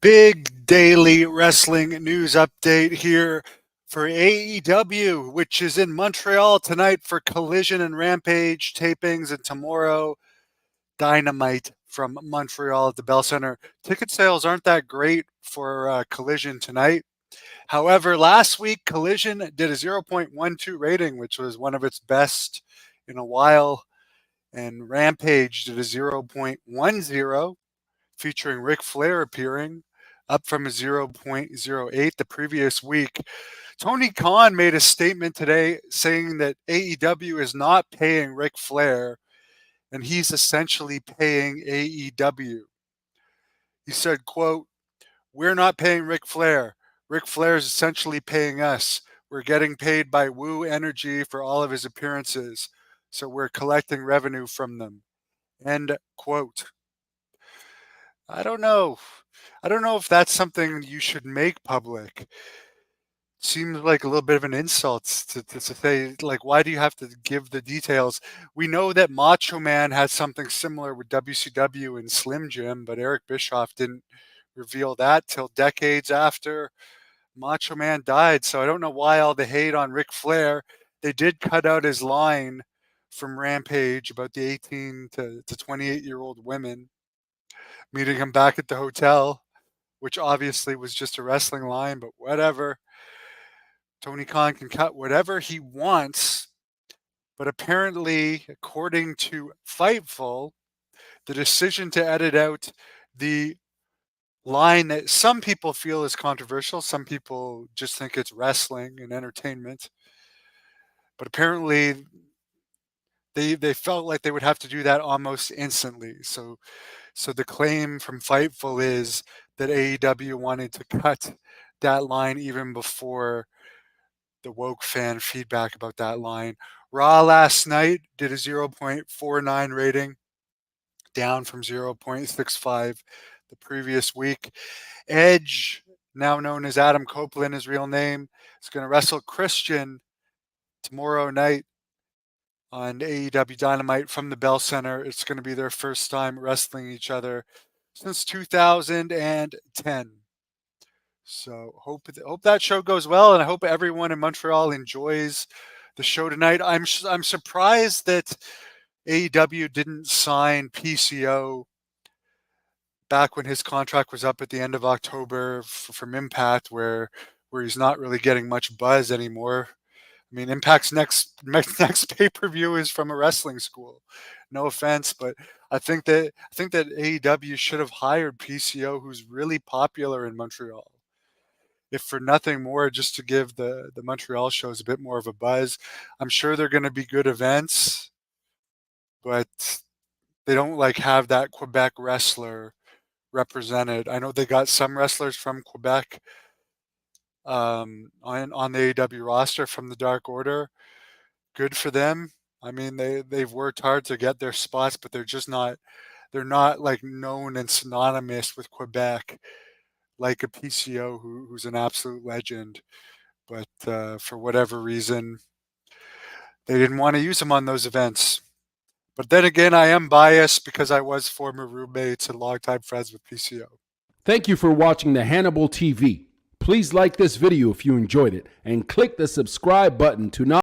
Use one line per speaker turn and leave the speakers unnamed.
Big daily wrestling news update here for AEW, which is in Montreal tonight for Collision and Rampage tapings, and tomorrow Dynamite from Montreal at the Bell Center. Ticket sales aren't that great for Collision tonight. However, last week Collision did a 0.12 rating, which was one of its best in a while, and Rampage did a 0.10, featuring Ric Flair appearing, up from a 0.08 the previous week. Tony Khan made a statement today saying that AEW is not paying Ric Flair, and he's essentially paying AEW. He said, quote, "We're not paying Ric Flair. Ric Flair is essentially paying us. We're getting paid by Woo Energy for all of his appearances, so we're collecting revenue from them." End quote. I don't know. I don't know if that's something you should make public. Seems like a little bit of an insult to say, like, why do you have to give the details? We know that Macho Man had something similar with WCW and Slim Jim, but Eric Bischoff didn't reveal that till decades after Macho Man died. So I don't know why all the hate on Ric Flair. They did cut out his line from Rampage about the 18 to 28-year-old women meeting him back at the hotel, which obviously was just a wrestling line, but whatever. Tony Khan can cut whatever he wants, but apparently, according to Fightful, the decision to edit out the line that some people feel is controversial, some people just think it's wrestling and entertainment, but apparently they felt like they would have to do that almost instantly. So the claim from Fightful is that AEW wanted to cut that line even before the woke fan feedback about that line. Raw last night did a 0.49 rating, down from 0.65 the previous week. Edge, now known as Adam Copeland, his real name, is going to wrestle Christian tomorrow night on AEW Dynamite from the Bell Center. It's going to be their first time wrestling each other since 2010. So hope that show goes well, and I hope everyone in Montreal enjoys the show tonight. I'm surprised that AEW didn't sign PCO back when his contract was up at the end of October from Impact, where he's not really getting much buzz anymore. I mean, Impact's next pay-per-view is from a wrestling school. No offense, but I think that AEW should have hired PCO, who's really popular in Montreal, if for nothing more, just to give the Montreal shows a bit more of a buzz. I'm sure they're going to be good events, but they don't like have that Quebec wrestler represented. I know they got some wrestlers from Quebec on the AEW roster from the Dark Order. Good for them. I mean, they've worked hard to get their spots, but they're not like known and synonymous with Quebec like a PCO who's an absolute legend. But for whatever reason, they didn't want to use him on those events. But then again, I am biased because I was former roommates and longtime friends with PCO.
Thank you for watching the Hannibal TV. Please like this video if you enjoyed it and click the subscribe button to not